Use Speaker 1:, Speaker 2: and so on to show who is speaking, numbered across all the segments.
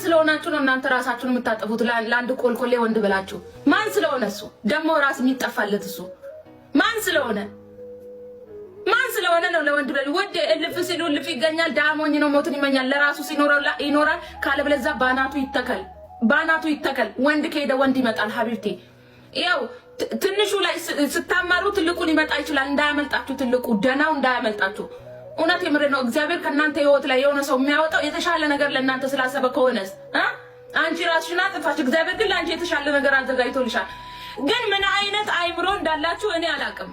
Speaker 1: ስለሆናችሁ ነው እናንተ ራሳችሁን የምታጠፉት? ለአንድ ቆልቆሌ ወንድ ብላችሁ ማን ስለሆነ እሱ ደግሞ ራስ የሚጠፋለት እሱ ማን ስለሆነ ነው ለወንድ ብለ ወደ እልፍ ሲሉ እልፍ ይገኛል። ዳሞኝ ነው ሞትን ይመኛል። ለራሱ ሲኖረው ይኖራል። ካለበለዛ ባናቱ ይተከል። ወንድ ከሄደ ወንድ ይመጣል። ሀቢብቴ ያው ትንሹ ላይ ስታማሩ ትልቁ ሊመጣ ይችላል። እንዳያመልጣችሁ፣ ትልቁ ደናው እንዳያመልጣችሁ። እውነት የምሬ ነው። እግዚአብሔር ከእናንተ ህይወት ላይ የሆነ ሰው የሚያወጣው የተሻለ ነገር ለእናንተ ስላሰበ ከሆነስ አንቺ ራስሽን አጥፋሽ። እግዚአብሔር ግን ለአንቺ የተሻለ ነገር አዘጋጅቶልሻል። ግን ምን አይነት አይምሮ እንዳላችሁ እኔ አላውቅም።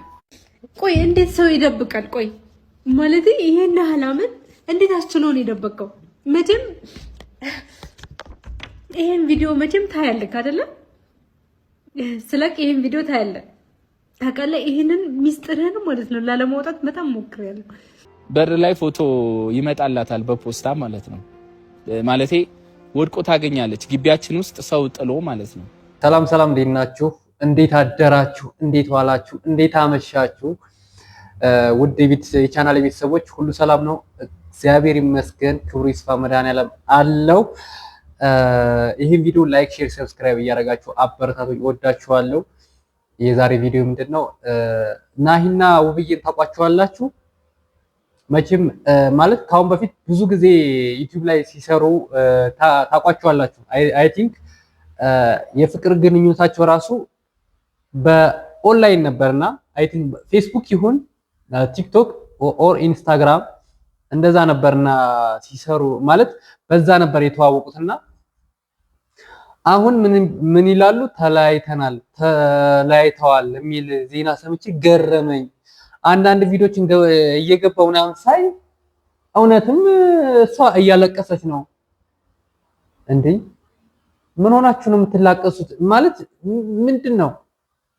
Speaker 2: ቆይ እንዴት ሰው ይደብቃል? ቆይ ማለት ይሄን ሐላምን እንዴት አስችሎን የደበቀው? መቼም ይሄን ቪዲዮ መቼም ታያለህ አይደለ? ስለቅ ይሄን ቪዲዮ ታያለህ ታውቃለህ። ይሄንን ሚስጥርህን ማለት ነው ላለማውጣት በጣም ሞክሬያለሁ።
Speaker 3: በር ላይ ፎቶ ይመጣላታል በፖስታ ማለት ነው። ማለቴ ወድቆ ታገኛለች ግቢያችን ውስጥ ሰው ጥሎ ማለት ነው።
Speaker 4: ሰላም እንዴት ናችሁ? እንዴት አደራችሁ? እንዴት ዋላችሁ? እንዴት አመሻችሁ? ውድ የቻናል ቤተሰቦች ሁሉ ሰላም ነው? እግዚአብሔር ይመስገን፣ ክብሩ ይስፋ መድኃኔዓለም አለው። ይሄን ቪዲዮ ላይክ፣ ሼር፣ ሰብስክራይብ እያደረጋችሁ አበረታቱኝ። ወዳችኋለሁ። የዛሬ ቪዲዮ ምንድነው? ናሂና ውብዬን ታውቋቸዋላችሁ መቼም ማለት ካሁን በፊት ብዙ ጊዜ ዩቲዩብ ላይ ሲሰሩ ታውቋቸዋላችሁ። አይ ቲንክ የፍቅር ግንኙነታቸው ራሱ በኦንላይን ነበርና አይ ቲንክ ፌስቡክ ይሁን ቲክቶክ ኦር ኢንስታግራም እንደዛ ነበርና ሲሰሩ ማለት በዛ ነበር የተዋወቁትና አሁን ምን ይላሉ? ተለያይተዋል የሚል ዜና ሰምቼ ገረመኝ። አንዳንድ ቪዲዮችን እየገባው ምናምን ሳይ እውነትም እሷ እያለቀሰች ነው። እንዴ ምን ሆናችሁ ነው የምትላቀሱት? ማለት ምንድነው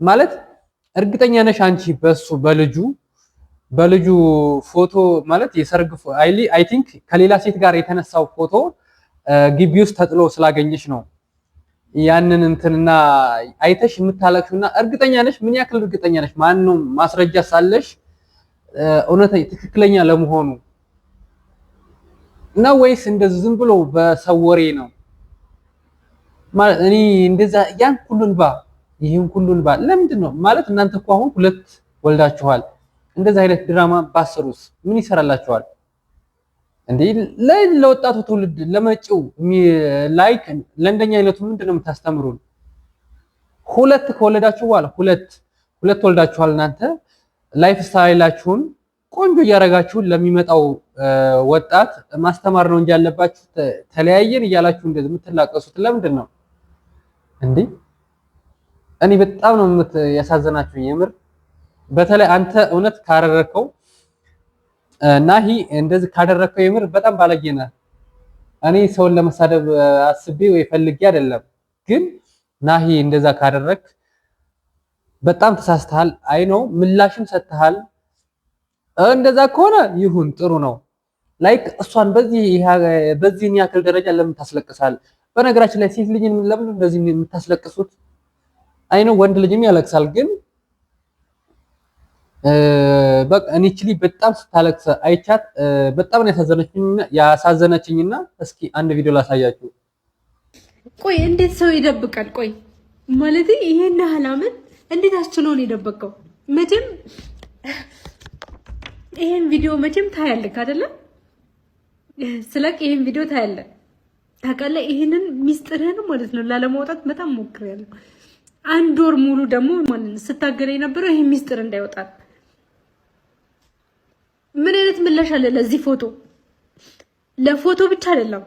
Speaker 4: ማለት እርግጠኛ ነሽ አንቺ በልጁ ፎቶ ማለት የሰርግ አይ ቲንክ ከሌላ ሴት ጋር የተነሳው ፎቶ ግቢ ውስጥ ተጥሎ ስላገኘሽ ነው ያንን እንትንና አይተሽ የምታለቅሽውና እርግጠኛ ነሽ? ምን ያክል እርግጠኛ ነሽ? ማንነው ማስረጃ ሳለሽ እውነተኛ ትክክለኛ ለመሆኑ እና ወይስ እንደዚህ ዝም ብሎ በሰው ወሬ ነው? ማለት እኔ እንደዛ ይሄን ሁሉን ባ ለምንድን ነው ማለት እናንተ እኮ አሁን ሁለት ወልዳችኋል። እንደዛ አይነት ድራማ ባሰሩስ ምን ይሰራላችኋል እንዴ? ለወጣቱ ትውልድ ለመጪው ላይክ ለእንደኛ አይነቱ ምንድነው የምታስተምሩን? ሁለት ከወለዳችሁ በኋላ ሁለት ወልዳችኋል። እናንተ ላይፍ ስታይላችሁን ቆንጆ እያደረጋችሁ ለሚመጣው ወጣት ማስተማር ነው እንጂ ያለባችሁ ተለያየን እያላችሁ እንደዚህ የምትላቀሱት ለምንድን ነው እንዴ? እኔ በጣም ነው ያሳዘናችሁ የምር። በተለይ አንተ እውነት ካደረከው ናሂ እንደዚህ ካደረከው የምር በጣም ባለጌ ነህ። እኔ ሰውን ለመሳደብ አስቤ ወይ ፈልጌ አይደለም፣ ግን ናሂ እንደዛ ካደረክ በጣም ተሳስተሃል። አይ ነው ምላሽም ሰጥተሃል። እንደዛ ከሆነ ይሁን ጥሩ ነው። ላይክ እሷን በዚህ ያክል ደረጃ ለምን ታስለቅሳል? በነገራችን ላይ ሴት ልጅን ለምን እንደዚህ የምታስለቅሱት? አይ ነው ወንድ ልጅም ያለቅሳል፣ ግን በቃ እኔ በጣም ስታለቅስ አይቻት በጣም ነው ያሳዘነችኝና እስኪ አንድ ቪዲዮ ላሳያችሁ።
Speaker 2: ቆይ እንዴት ሰው ይደብቃል? ቆይ ማለት ይሄን ሐላምን እንዴት አስችሎን የደበቀው? መቼም ይሄን ቪዲዮ መቼም ታያለህ አይደለ? ስለቅ ይሄን ቪዲዮ ታያለህ ታውቃለህ። ይሄንን ሚስጥርህን ማለት ነው ላለማውጣት በጣም ሞክሬያለሁ። አንድ ወር ሙሉ ደግሞ ማለት ነው ስታገለ የነበረው ይሄ ሚስጥር እንዳይወጣ። ምን አይነት ምላሽ አለ ለዚህ ፎቶ? ለፎቶ ብቻ አይደለም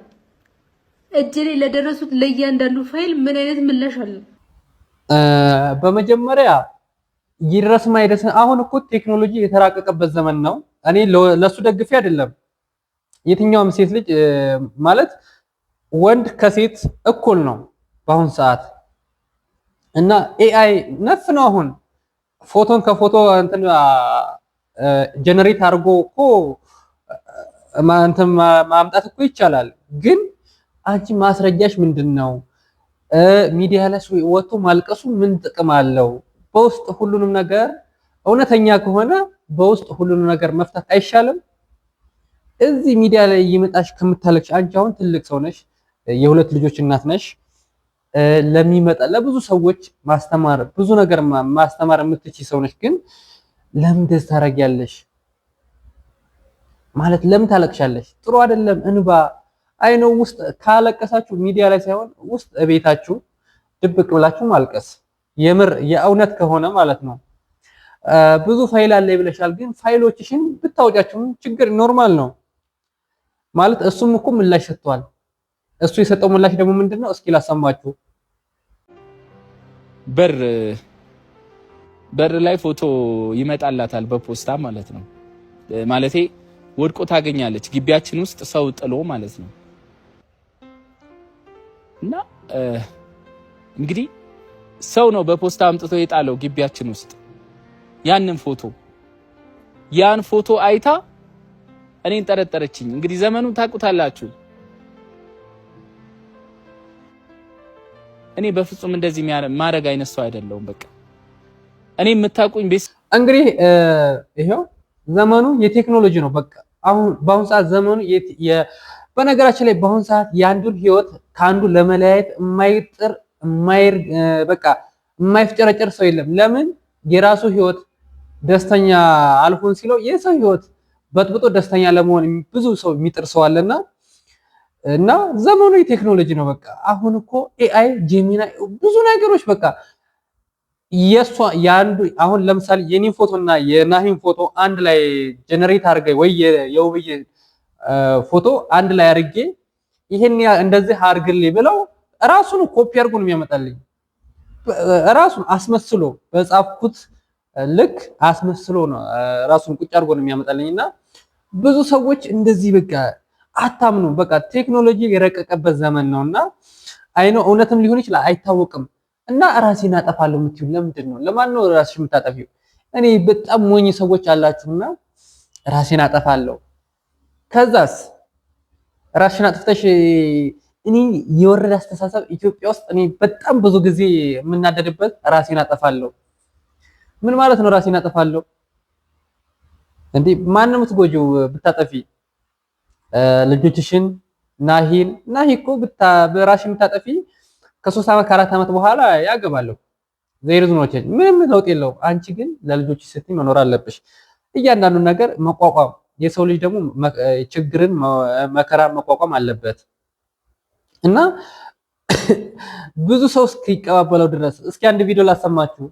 Speaker 2: እጅ ላይ ለደረሱት ለእያንዳንዱ ፋይል ምን አይነት ምላሽ አለ?
Speaker 4: በመጀመሪያ ይድረስማ አይደረስ። አሁን እኮ ቴክኖሎጂ የተራቀቀበት ዘመን ነው። እኔ ለሱ ደግፌ አይደለም። የትኛውም ሴት ልጅ ማለት ወንድ ከሴት እኩል ነው በአሁን ሰዓት እና ኤአይ ነፍ ነው። አሁን ፎቶን ከፎቶ እንትን ጀነሬት አድርጎ እኮ ማምጣት እኮ ይቻላል። ግን አንቺ ማስረጃሽ ምንድነው? ሚዲያ ላይ ወጥቶ ማልቀሱ ምን ጥቅም አለው? በውስጥ ሁሉንም ነገር እውነተኛ ከሆነ በውስጥ ሁሉንም ነገር መፍታት አይሻልም? እዚህ ሚዲያ ላይ እየመጣሽ ከምታለቅሽ አንቺ አሁን ትልቅ ሰው ነሽ፣ የሁለት ልጆች እናት ነሽ። ለሚመጣ ለብዙ ሰዎች ማስተማር ብዙ ነገር ማስተማር የምትችይ ሰው ነሽ። ግን ለምን እንደዚህ ታደርጊያለሽ? ማለት ለምን ታለቅሻለሽ? ጥሩ አይደለም። እንባ አይነው ውስጥ ካለቀሳችሁ ሚዲያ ላይ ሳይሆን ውስጥ ቤታችሁ ድብቅ ብላችሁ ማልቀስ የምር የእውነት ከሆነ ማለት ነው። ብዙ ፋይል አለ ይብለሻል። ግን ፋይሎችሽን ብታወጫችሁ ችግር ኖርማል ነው ማለት። እሱም እኮ ምላሽ ሰጥቷል። እሱ የሰጠው ምላሽ ደግሞ ምንድነው? እስኪ ላሰማችሁ።
Speaker 3: በር ላይ ፎቶ ይመጣላታል በፖስታ ማለት ነው። ማለቴ ወድቆ ታገኛለች ግቢያችን ውስጥ ሰው ጥሎ ማለት ነው። እና እንግዲህ ሰው ነው በፖስታ አምጥቶ የጣለው ግቢያችን ውስጥ ያን ፎቶ አይታ እኔን ጠረጠረችኝ። እንግዲህ ዘመኑን ታውቁታላችሁ። እኔ በፍጹም እንደዚህ ማድረግ አይነት ሰው አይደለሁም። በቃ እኔ የምታውቁኝ ቤት
Speaker 4: እንግዲህ ይሄው ዘመኑ የቴክኖሎጂ ነው። በቃ በአሁን ሰዓት ዘመኑ በነገራችን ላይ በአሁን ሰዓት የአንዱን ህይወት ከአንዱ ለመለያየት በቃ የማይፍጨረጨር ሰው የለም። ለምን የራሱ ህይወት ደስተኛ አልሆን ሲለው የሰው ህይወት በጥብጦ ደስተኛ ለመሆን ብዙ ሰው የሚጥር ሰው አለና እና ዘመኑ የቴክኖሎጂ ነው። በቃ አሁን እኮ ኤአይ ጄሚናይ ብዙ ነገሮች በቃ ያንዱ አሁን ለምሳሌ የኔን ፎቶና የናሂን ፎቶ አንድ ላይ ጀነሬት አድርገኝ ወይ የውብዬ ፎቶ አንድ ላይ አድርጌ ይሄን እንደዚህ አድርግልኝ ብለው ራሱን ኮፒ አድርጎ ነው የሚያመጣልኝ። ራሱን አስመስሎ በጻፍኩት ልክ አስመስሎ ነው ራሱን ቁጭ አድርጎ ነው የሚያመጣልኝና ብዙ ሰዎች እንደዚህ በቃ አታምኑ። በቃ ቴክኖሎጂ የረቀቀበት ዘመን ነውና አይነው እውነትም ሊሆን ይችላል አይታወቅም። እና ራሴን አጠፋለሁ የምትዩ ለምንድን ነው? ለማን ነው ራስሽ የምታጠፊው? እኔ በጣም ሞኝ ሰዎች አላችሁና ራሴን አጠፋለሁ። ከዛስ ራስሽን አጥፍተሽ እኔ የወረደ አስተሳሰብ ኢትዮጵያ ውስጥ እኔ በጣም ብዙ ጊዜ የምናደድበት ራሴን አጠፋለሁ። ምን ማለት ነው ራሴን አጠፋለሁ? እንዴ ማን ነው የምትጎጂው ብታጠፊ? ልጆችሽን ናሂ እኮ በራስሽ የምታጠፊ ከ3 ዓመት ከ4 ዓመት በኋላ ያገባለሁ። ዘይርዝ ነው ምንም ለውጥ የለውም። አንቺ ግን ለልጆችሽ ስትይ መኖር አለብሽ። እያንዳንዱ ነገር መቋቋም የሰው ልጅ ደግሞ ችግርን መከራን መቋቋም አለበት እና ብዙ ሰው እስኪቀባበለው ድረስ እስኪ አንድ ቪዲዮ ላሰማችሁ።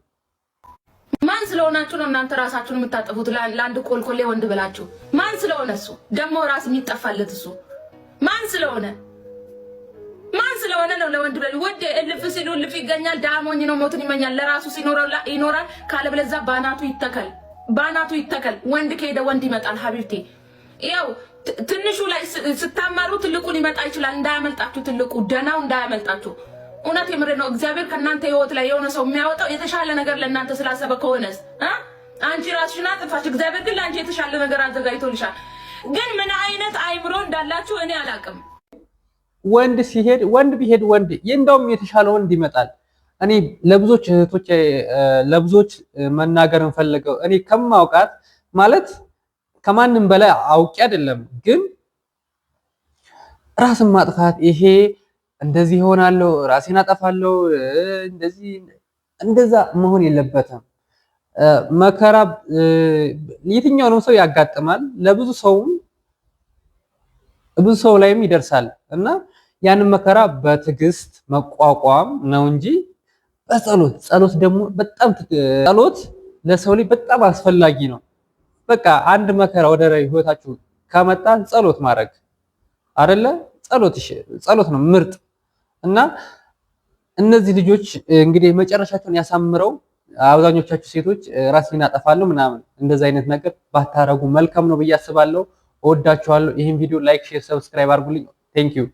Speaker 1: ማን ስለሆናችሁ ነው እናንተ ራሳችሁን የምታጠፉት? ለአንድ ቆልቆሌ ወንድ ብላችሁ ማን ስለሆነ እሱ ደግሞ ራስ የሚጠፋለት እሱ ማን ስለሆነ ነው ለወንድ ብለው ወደ እልፍ ሲሉ እልፍ ይገኛል። ዳሞኝ ነው ሞትን ይመኛል። ለራሱ ይኖራል ካለበለዛ ባናቱ ይተከል። ወንድ ከሄደ ወንድ ይመጣል። ሀቢብቴ ያው ትንሹ ላይ ስታማሩ ትልቁ ሊመጣ ይችላል። እንዳያመልጣችሁ፣ ትልቁ ደናው እንዳያመልጣችሁ። እውነት የምር ነው። እግዚአብሔር ከእናንተ ህይወት ላይ የሆነ ሰው የሚያወጣው የተሻለ ነገር ለእናንተ ስላሰበ ከሆነስ አንቺ ራስሽን አጥፋሽ፣ እግዚአብሔር ግን ለአንቺ የተሻለ ነገር አዘጋጅቶልሻል። ግን ምን አይነት አይምሮ እንዳላችሁ እኔ አላቅም።
Speaker 4: ወንድ ቢሄድ እንደውም የተሻለ ወንድ ይመጣል። እኔ ለብዙዎች እህቶች ለብዙዎች መናገር እንፈልገው እኔ ከማውቃት ማለት ከማንም በላይ አውቄ አይደለም፣ ግን ራስን ማጥፋት ይሄ እንደዚህ ይሆናለሁ ራሴን አጠፋለሁ እንደዛ መሆን የለበትም። መከራ የትኛውንም ሰው ያጋጥማል። ብዙ ሰው ላይም ይደርሳል እና ያንን መከራ በትዕግስት መቋቋም ነው እንጂ ጸሎት ደግሞ በጣም ጸሎት ለሰው ላይ በጣም አስፈላጊ ነው። በቃ አንድ መከራ ወደ ህይወታችሁ ከመጣ ጸሎት ማድረግ አይደለ? ጸሎት ነው ምርጥ። እና እነዚህ ልጆች እንግዲህ መጨረሻቸውን ያሳምረው። አብዛኞቻችሁ ሴቶች ራሴን አጠፋለሁ ምናምን እንደዛ አይነት ነገር ባታረጉ መልካም ነው ብዬ አስባለሁ። እወዳችኋለሁ። ይሄን ቪዲዮ ላይክ፣ ሼር፣ ሰብስክራይብ አድርጉልኝ። ቴንክ ዩ